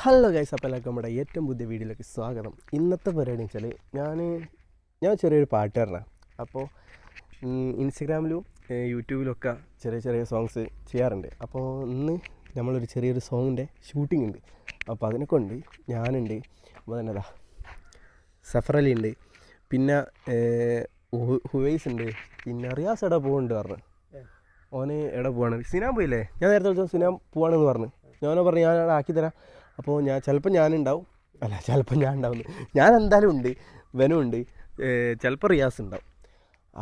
Hello guys, അപ്പോൾ എല്ലാവർക്കും നമ്മുടെ ഏറ്റവും പുതിയ വീഡിയോയിലേക്ക് സ്വാഗതം. ഇന്നത്തെ പരിപാടി വെച്ചാൽ ഞാൻ ചെറിയൊരു പാട്ടുകാരനാണ്. അപ്പോൾ ഇൻസ്റ്റഗ്രാമിലും യൂട്യൂബിലൊക്കെ ചെറിയ ചെറിയ സോങ്സ് ചെയ്യാറുണ്ട്. അപ്പോൾ ഇന്ന് നമ്മളൊരു ചെറിയൊരു സോങ്ങിൻ്റെ ഷൂട്ടിംഗ് ഉണ്ട്. അപ്പോൾ അതിനൊക്കെ ഉണ്ട്, ഞാനുണ്ട്, അപ്പോൾ തന്നെ സഫർ അലി ഉണ്ട്, പിന്നെ ഹുവൈസ് ഉണ്ട്, പിന്നെ റിയാസ് എവിടെ പോകുന്നുണ്ട് പറഞ്ഞു. ഓന് എവിടെ പോവാണ്, സിനാൻ പോയില്ലേ? ഞാൻ നേരത്തെ വിളിച്ചത് സിനാൻ പോവാണെന്ന് പറഞ്ഞു. ഞാനോ പറഞ്ഞു ഞാൻ ആക്കിത്തരാം. അപ്പോൾ ചിലപ്പോൾ ഞാനുണ്ടാവും, ചിലപ്പോൾ ഞാൻ ഉണ്ടാവുന്നു. ഞാൻ എന്തായാലും ഉണ്ട്, വനും ഉണ്ട്, ചിലപ്പോൾ റിയാസ് ഉണ്ടാവും.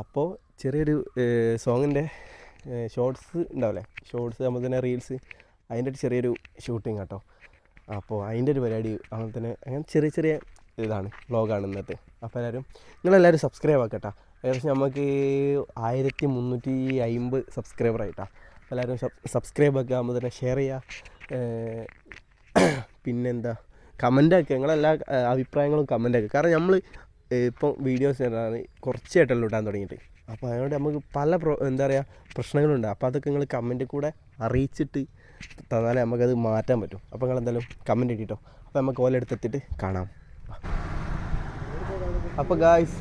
അപ്പോൾ ചെറിയൊരു സോങ്ങിൻ്റെ ഷോർട്സ് ഉണ്ടാവില്ലേ, ഷോർട്സ് നമ്മൾ തന്നെ റീൽസ്, അതിൻ്റെ ഒരു ചെറിയൊരു ഷൂട്ടിങ് കേട്ടോ. അപ്പോൾ അതിൻ്റെ ഒരു പരിപാടി അങ്ങനെ തന്നെ, അങ്ങനെ ചെറിയ ചെറിയ ഇതാണ്, വ്ളോഗാണ് ഇന്നത്തെ. അപ്പോൾ നിങ്ങളെല്ലാവരും സബ്സ്ക്രൈബ് ആക്കട്ടോ. ഏകദേശം നമുക്ക് 1350 സബ്സ്ക്രൈബറായിട്ടാണ്. എല്ലാവരും സബ്സ്ക്രൈബ് ആക്കുക, ആകുമ്പോൾ തന്നെ ഷെയർ ചെയ്യുക, പിന്നെന്താ കമൻ്റാക്കുക. നിങ്ങളെല്ലാ അഭിപ്രായങ്ങളും കമൻ്റാക്കുക. കാരണം നമ്മൾ ഇപ്പം വീഡിയോസ് കുറച്ചായിട്ടല്ലോ ഇടാൻ തുടങ്ങിയിട്ട്. അപ്പോൾ അതുകൊണ്ട് നമുക്ക് പല എന്താ പറയുക പ്രശ്നങ്ങളുണ്ട്. അപ്പോൾ അതൊക്കെ നിങ്ങൾ കമൻറ്റ് കൂടെ അറിയിച്ചിട്ട് തന്നാലേ നമുക്കത് മാറ്റാൻ പറ്റും. അപ്പോൾ നിങ്ങളെന്തായാലും കമൻറ്റ് ഇട്ടിട്ടോ. അപ്പോൾ നമുക്ക് ഓലെടുത്തെത്തിയിട്ട് കാണാം. അപ്പോൾ ഗായ്സ്,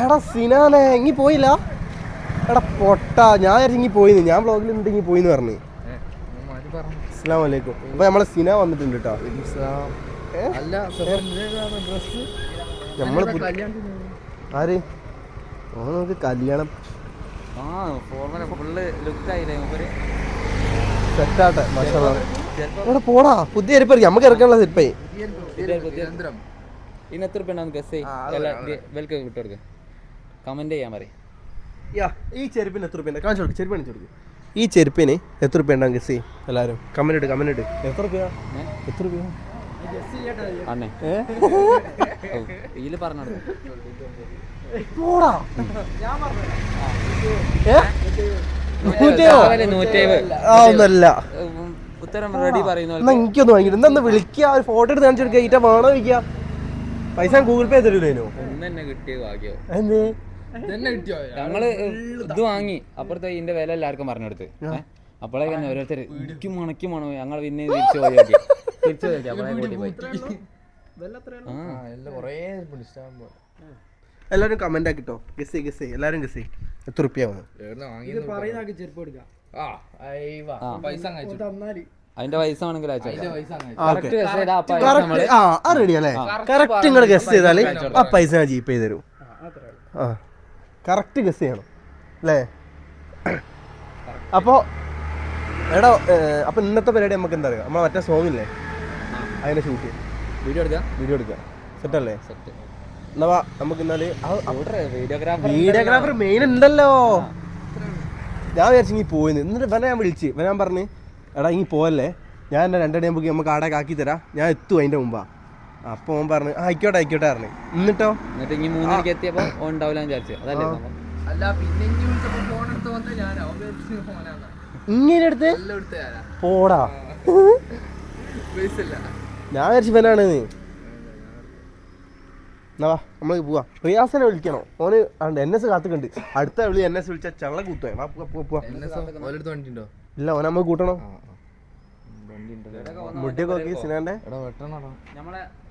എടാ സിനാനെ ഇങ്ങി പോയില്ല, എടാ പൊട്ട, ഞാൻ ഇങ്ങി പോയിന്ന്, ഞാൻ വ്ളോഗിൽ നിന്നിട്ട് ഇങ്ങി പോയിന്ന് പറഞ്ഞു. അസ്സലാമു അലൈക്കും. അപ്പോൾ നമ്മളെ സിന വന്നിട്ടുണ്ട് കേട്ടോ. നമ്മൾ ആര് നമുക്ക് കല്യാണം സെറ്റാട്ടെ. ഇവിടെ പോടാ, പുതിയ ചെരുപ്പ് നമുക്ക് ഇറക്കാനുള്ള ചെരുപ്പേ. ഈ ചെരുപ്പിന് എത്ര രൂപ കാണിച്ചു കൊടുക്കും? ചെരുപ്പ് കാണിച്ചു കൊടുക്കും. ഈ ചെരുപ്പിന് എത്ര രൂപ ഉണ്ടാകും ഗസ്? എല്ലാവരും കമന്റ് ഇട്ട് എത്ര രൂപ? എത്ര രൂപ? ഒന്നല്ല, എനിക്കൊന്നും വാങ്ങിട്ട് എന്താ വിളിക്കുക, ഒരു ഫോട്ടോ എടുത്ത് കാണിച്ചു കൊടുക്കുക. ഈറ്റ വേണോ ചോദിക്കുക, പൈസ ഗൂഗിൾ പേ തരൂലേനോ? എന്തേ ഞങ്ങള് ഇത് വാങ്ങി അപ്പുറത്തെ ഇതിന്റെ വില എല്ലാവർക്കും പറഞ്ഞെടുത്ത്. അപ്പോഴേ തന്നെ ഓരോരുത്തർ ഇടിക്കും മണക്കുമാണോ, ഞങ്ങൾ പിന്നെ തിരിച്ചു പോയി എല്ലാരും കമന്റ് ആക്കിട്ടോ. ഗസ് എല്ലാരും ഗസ് എത്ര റുപ്യാവും? അതിന്റെ പൈസ വേണമെങ്കിൽ റെഡി അല്ലേ? കറക്റ്റ് നിങ്ങൾ ഗസ് ചെയ്താല് ആ പൈസ ഞാൻ ജീപ്പ് ചെയ്ത് തരും. ആ കറക്റ്റ് ഗസ് ചെയ്യണം അല്ലേ? അപ്പോൾ എടാ, അപ്പോൾ ഇന്നത്തെ പരിപാടി നമുക്ക് എന്താ പറയുക, നമ്മളെ മറ്റേ സോങ് ഇല്ലേ, അതിനെ ഷൂട്ട് ചെയ്യാം, വീഡിയോ എടുക്കുക. സെറ്റല്ലേ? എന്നാ നമുക്ക് എന്നാല് വീഡിയോഗ്രാഫർ മെയിൻ ഉണ്ടല്ലോ. ഞാൻ വിചാരിച്ചു ഇങ്ങി പോയിന്ന്. എന്നിട്ട് ഇവനെ ഞാൻ വിളിച്ച്, ഞാൻ പറഞ്ഞ് എടാ ഇങ്ങി പോയല്ലേ, ഞാൻ എന്നെ 2 മണിയാകുമ്പോൾ നമുക്ക് ആടേക്ക് ആക്കി തരാം, ഞാൻ എത്തും അതിൻ്റെ മുമ്പാ. അപ്പോൾ ഓൻ പറഞ്ഞു ആയിക്കോട്ടെ പറഞ്ഞു. എന്നിട്ടോ ഇനി 3 മണിക്ക് എത്തിയപ്പോ ഉണ്ടാവില്ല വിചാരിച്ചു. അതല്ലേ ഇങ്ങനെ എടുത്ത് പോടാ, ഞാൻ വിചാരിച്ചു ഇവനാണ്. എന്നാ നമ്മൾ പോവാ. റിയാസിനെ വിളിക്കണോ? ഓന് NS കാത്തുക്കുണ്ട്. അടുത്ത വിളി NS വിളിച്ചാൽ ചള്ള കൂട്ടുവേ. ഇല്ല, ഓനെ നമ്മൾ കൂട്ടണം. മുടിയൊക്കെ നോക്കി സിനാന്റെ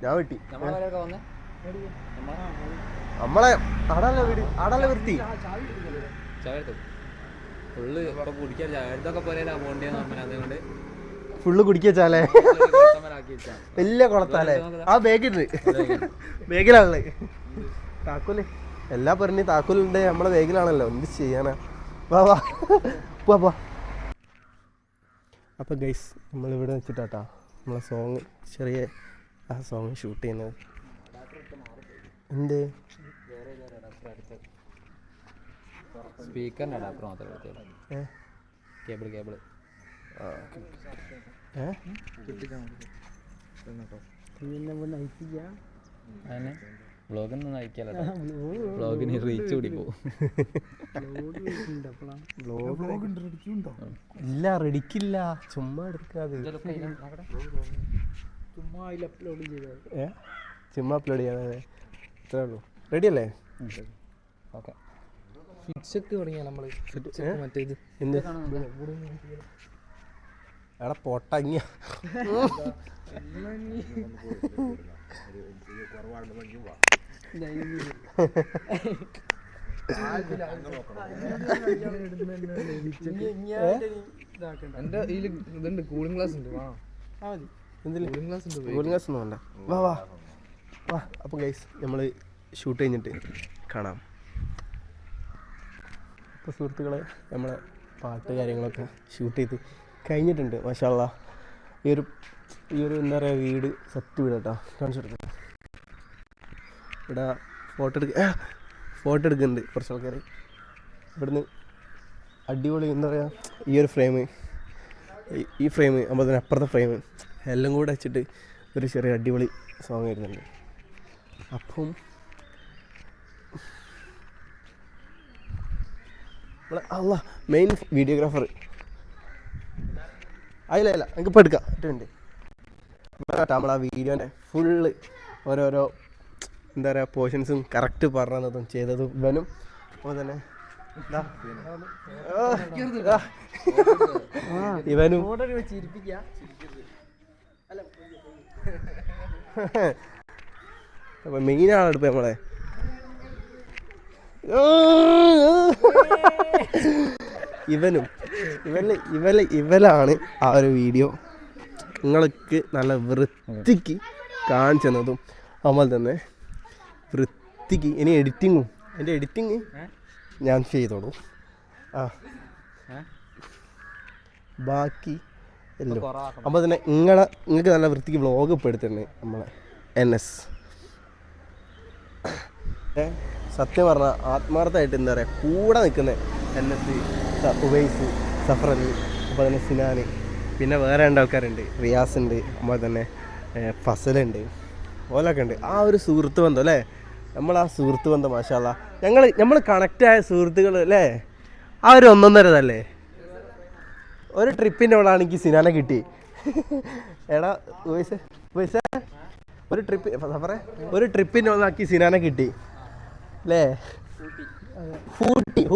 ഞാൻ വെട്ടി. നമ്മളെ ആടല്ല വീട്, ആടല്ല വൃത്തി. ഫുള്ള് കുടിക്കാലേ, വലിയ കുളത്താലേ. ആ ബേഗിലാണല്ലേ താക്കോല്. എല്ലാ പറഞ്ഞ് താക്കോലുണ്ട് നമ്മളെ ബേഗിലാണല്ലോ, എന്ത് ചെയ്യാനാ. വാ. അപ്പോൾ ഗൈസ്, നമ്മളിവിടെ വെച്ചിട്ടാട്ടാ നമ്മളെ സോങ്, ചെറിയ ആ സോങ് ഷൂട്ട് ചെയ്യുന്നത്. എന്ത് സ്പീക്കറിന്റെ അഡാപ്റ്റർ മാത്രമേ കേബിൾ വ്ളോഗൊന്നും അയക്കാലോ, വ്ളോഗിന് റീച്ച് കൂടി പോകും. ഇല്ല, റെഡിക്കില്ല, ചുമ്മാ എടുക്കാതെ ചുമ്മാ അപ്ലോഡ് ചെയ്യാതെ ഇത്രേ ഉള്ളൂ. റെഡി അല്ലേ? ഓക്കെ. ഫിക്സൊക്കെ തുടങ്ങിയാൽ നമ്മൾ മറ്റേത് എന്ത് എടാ പൊട്ടങ്ങിയ എന്റെ ഇതുണ്ട് കൂളിംഗ് ഗ്ലാസ് ഉണ്ട് കൂളിംഗ് ഗ്ലാസ് ഒന്നും വേണ്ട വാ വാ വാ. അപ്പോൾ ഗൈസ് നമ്മൾ ഷൂട്ട് കഴിഞ്ഞിട്ട് കാണാം. അപ്പോൾ സുഹൃത്തുക്കളെ നമ്മളെ പാട്ട് കാര്യങ്ങളൊക്കെ ഷൂട്ട് ചെയ്ത് കഴിഞ്ഞിട്ടുണ്ട്. മാഷാ അല്ലാ. ഈ ഒരു എന്താ പറയുക വീട് സെറ്റ് വീട് കേട്ടോ. കാണിച്ചു കൊടുക്കാം. ഇവിടെ ഫോട്ടോ എടുക്കുന്നുണ്ട് കുറച്ച് ആൾക്കാർ. ഇവിടുന്ന് അടിപൊളി എന്താ പറയുക ഈ ഒരു ഫ്രെയിം അപ്പോൾ തന്നെ അപ്പുറത്തെ ഫ്രെയിം എല്ലാം കൂടെ വെച്ചിട്ട് ഒരു ചെറിയ അടിപൊളി സോങ് വരുന്നുണ്ട്. അപ്പം അല്ല മെയിൻ വീഡിയോഗ്രാഫർ അല്ല എനിക്കിപ്പോൾ എടുക്കാം ഒറ്റുണ്ട് നമ്മളാ വീഡിയോൻ്റെ ഫുള്ള് ഓരോരോ എന്താ പറയുക പോർഷൻസും കറക്റ്റ് പറഞ്ഞതും ചെയ്തതും ഇവനും അപ്പോൾ തന്നെ ഇവനും അപ്പൊ മെയിൻ ആളെടുപ്പ് നമ്മളെ ഇവലാണ് ആ ഒരു വീഡിയോ നിങ്ങൾക്ക് നല്ല വൃത്തിക്ക് കാണിച്ചു തന്നതും അതുപോലെ തന്നെ വൃത്തിക്ക് ഇനി എഡിറ്റിങ്ങും എൻ്റെ എഡിറ്റിങ് ഞാൻ ചെയ്തോളൂ. ബാക്കി എല്ലാം അപ്പോൾ തന്നെ നിങ്ങൾക്ക് നല്ല വൃത്തിക്ക് വ്ളോഗ് ഇപ്പോൾ എടുത്തിട്ടുണ്ട് നമ്മളെ NS. സത്യം പറഞ്ഞാൽ ആത്മാർത്ഥമായിട്ട് എന്താ പറയുക കൂടെ നിൽക്കുന്ന NS, ഉവൈസ്, സഫറലി, അപ്പോൾ തന്നെ സിനാന്, പിന്നെ വേറെ 2 ആൾക്കാരുണ്ട്, റിയാസ് ഉണ്ട്, അതുപോലെ തന്നെ ഫസലുണ്ട്, ഓലൊക്കെ ഉണ്ട്. ആ ഒരു സുഹൃത്ത് ബന്ധം അല്ലേ നമ്മൾ ആ സുഹൃത്ത് ബന്ധം മാഷാ അല്ലാ നമ്മൾ കണക്റ്റായ സുഹൃത്തുക്കൾ അല്ലേ ആ ഒരു 1.5 ഒരു ട്രിപ്പിൻ്റെ അവളാണെങ്കിൽ സിനാനെ കിട്ടി. എടാ വോയിസ് ഒരു ട്രിപ്പിൻ്റെ അവളാക്കി സിനാനെ കിട്ടി അല്ലേ.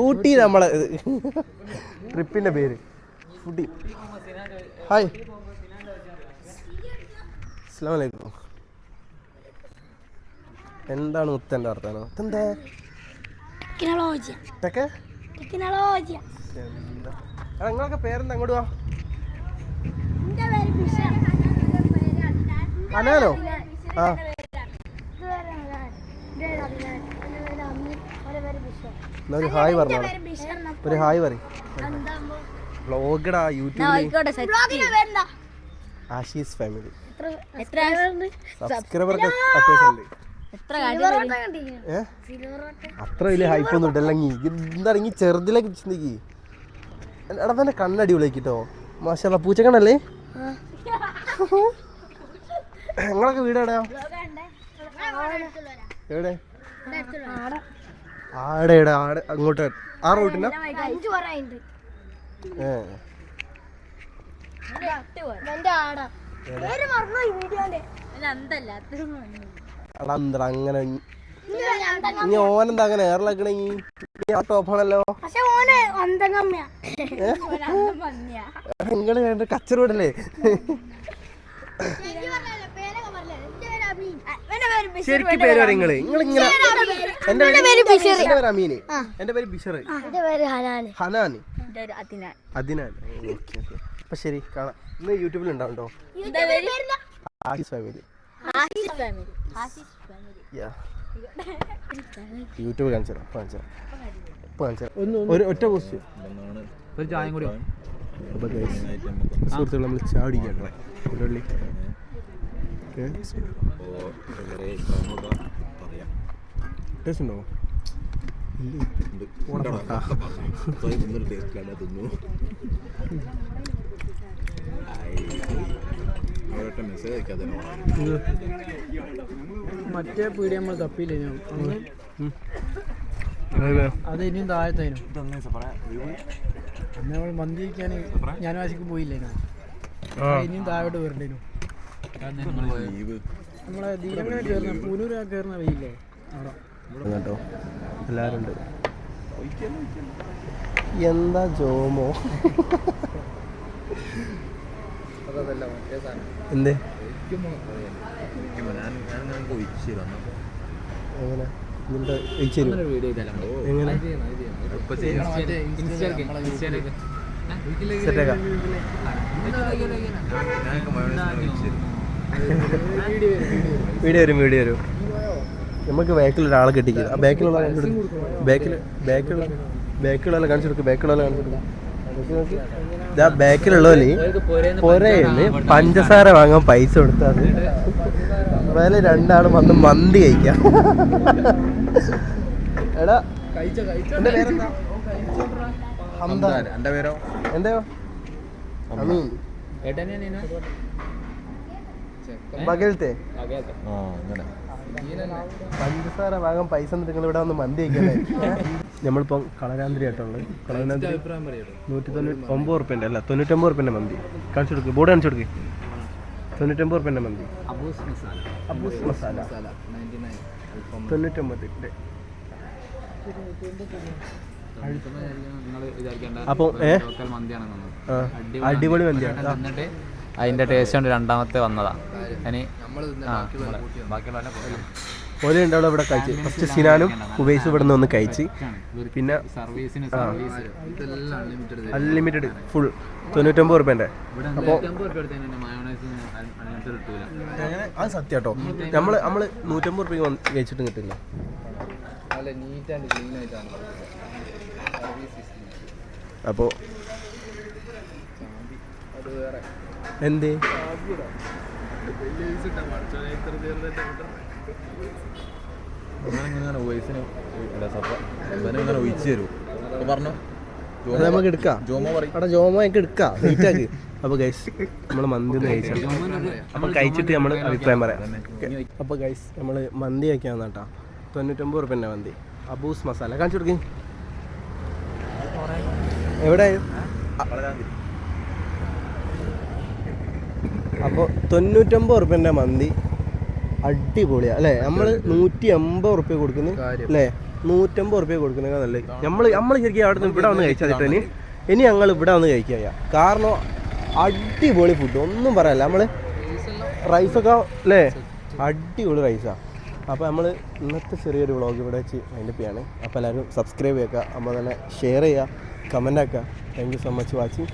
ഊട്ടി നമ്മളെ ട്രിപ്പിൻ്റെ പേര് ഫുഡി. ഹായ് അസ്സലാമു അലൈക്കും. എന്താണ് മുത്തൻ്റെ വർത്താനം? എന്താ നിങ്ങളൊക്കെ പേരെന്താ? അങ്ങോട്ട് വാ. അനാനോ? ആ ഒരു ഹായ് പറഞ്ഞോളാം. ഒരു ഹായ് പറ. വ്ളോഗടാ യൂട്യൂബിൽ ആഷീസ് ഫാമിലി സബ്സ്ക്രൈബറൊക്കെ അത്യാവശ്യമുണ്ട്. അത്ര വലിയ ഹൈപ്പൊന്നും ഇട്ടല്ലെങ്കിൽ എന്താണെങ്കിൽ ചെറുതിലേക്ക് ചിന്തിക്ക്. എടാ തന്നെ കണ്ണടി വിളിക്കിട്ടോ മാഷാ. പൂച്ചക്കണ്ണല്ലേ? നിങ്ങളൊക്കെ വീട് എവിടെയാ? എവിടെ? ആടെ അങ്ങോട്ട് ആ റൂട്ടിൻ്റെ അങ്ങനെ ഇനി ഓനെന്താ അങ്ങനെ ഏറലാക്കണെങ്കിൽ ടോപ്പാണല്ലോ. നിങ്ങള് വേണ്ട കച്ചറോടല്ലേ? ശരിക്കും പേര് പറ. നിങ്ങളിങ്ങനെ എന്റെ പേര് അമീന്, എന്റെ പേര് ബിഷർ, ഹനാന്, അദിനാൻ. ഓക്കെ അപ്പൊ ശരി കാണാം. ഇന്ന് യൂട്യൂബിൽ ഉണ്ടാവുണ്ടോ? ആഷീസ് ഫാമിലി. യൂട്യൂബ് കാണിച്ചു ഒരു ഒറ്റ പോസ്റ്റ് സുഹൃത്തുക്കൾ നമ്മൾ ചാടിക്കട്ടെ. ടേസ്റ്റ് ഉണ്ടോ? മറ്റേ പീടി നമ്മൾ തപ്പിയില്ലേനോ അത് ഇനിയും താഴത്തേനു. അന്ന് നമ്മൾ മന്തി കഴിക്കാൻ ഞാൻ വാശിക്ക് പോയില്ലേനോ ഇനിയും താഴോട്ട് വരണ്ടേനു. നമ്മളെ ദീനങ്ങനെ കയറുന്ന പൂനൂർ കയറുന്ന വെയില്ലേ അവിടെ കേട്ടോ എല്ലാവരും ഉണ്ട്. എന്താ ജോമോ എന്ത് എങ്ങനെ നിന്റെ ഒഴിച്ചു എങ്ങനെ സെറ്റാക്കാം വീഡിയോ വരും നമുക്ക് ബാക്കിൽ ഒരാളെ കെട്ടിക്കുക ആ ബാക്കിലുള്ള ബാക്കിലുള്ള കാണിച്ചു കൊടുക്കും ബാക്കിലുള്ളവന് പൊരയില് പഞ്ചസാര വാങ്ങാൻ പൈസ കൊടുത്താൽ വേല രണ്ടാളും വന്ന് മന്തി കഴിക്കാം. എടാ എന്റെ പേരെന്താ? എന്റെ പേരോ? എന്റെയോ? ബഗലത്തെ പഞ്ചസാര വാങ്ങാൻ പൈസ നിങ്ങൾ ഇവിടെ വന്ന് മന്തി കഴിക്കല്ലേ? നമ്മളിപ്പം കളരാന്തിരി ആയിട്ടുള്ളത്. കളരാന്തിരി 199 റുപ്യൻ്റെ അല്ല 99 റുപ്യൻ്റെ മന്തി കാണിച്ചു കൊടുക്കുക. ബോർഡ് കാണിച്ചു കൊടുക്കുക. 99 റുപ്യൻ്റെ മന്തി അബൂസ് മസാല 99. അപ്പോൾ അടിപൊളി മന്തിയാണ്. അതിന്റെ ടേസ്റ്റ് കൊണ്ട് രണ്ടാമത്തെ വന്നതാ. ഓരോ ഉണ്ടാവും ഇവിടെ കഴിച്ച്. ഫസ്റ്റ് സിനാനും ഉവൈസും ഇവിടെ നിന്ന് ഒന്ന് കഴിച്ച്. പിന്നെ അൺലിമിറ്റഡ് ഫുൾ 99 റുപ്യൻ്റെ. അപ്പോൾ അത് സത്യം കേട്ടോ. നമ്മൾ 150 റുപ്യക്ക് കഴിച്ചിട്ടും കിട്ടില്ല. അപ്പോൾ എന്തേ നമുക്ക് എടുക്കാം. ജോമോ ഒക്കെ എടുക്കാം. നീറ്റാക്ക്. അപ്പോൾ ഗൈസ് നമ്മൾ മന്തി ഒന്ന് കഴിച്ചാൽ അപ്പോൾ കഴിച്ചിട്ട് നമ്മൾ അഭിപ്രായം പറയാം. അപ്പോൾ ഗൈസ് നമ്മൾ മന്തി കഴിക്കാമെന്ന് കേട്ടോ. 99 റുപ്യൻ്റെ മന്തി അബൂസ് മസാല കാണിച്ചു കൊടുക്കും. എവിടെയായും അപ്പോൾ 99 റുപ്യൻ്റെ മന്തി അടിപൊളിയാണ് അല്ലേ? നമ്മൾ 180 റുപ്യ കൊടുക്കുന്നു അല്ലേ? 150 റുപ്യ കൊടുക്കുന്നതിന് നല്ലത്. നമ്മൾ ശരിക്കും അവിടെ നിന്ന് ഇവിടെ വന്ന് കഴിച്ചാൽ ഇനി ഞങ്ങൾ ഇവിടെ വന്ന് കഴിക്കുക. കാരണം അടിപൊളി ഫുഡ്, ഒന്നും പറയാല്ല. നമ്മൾ റൈസൊക്കെ അല്ലേ അടിപൊളി റൈസാണ്. അപ്പോൾ നമ്മൾ ഇന്നത്തെ ചെറിയൊരു വ്ളോഗ് ഇവിടെ വെച്ച് അതിൻ്റെ ചെയ്യാണ്. അപ്പോൾ എല്ലാവരും സബ്സ്ക്രൈബ് ചെയ്യുക, അപ്പോൾ തന്നെ ഷെയർ ചെയ്യുക, കമൻ്റ് ആക്കുക. Thank you so much watching.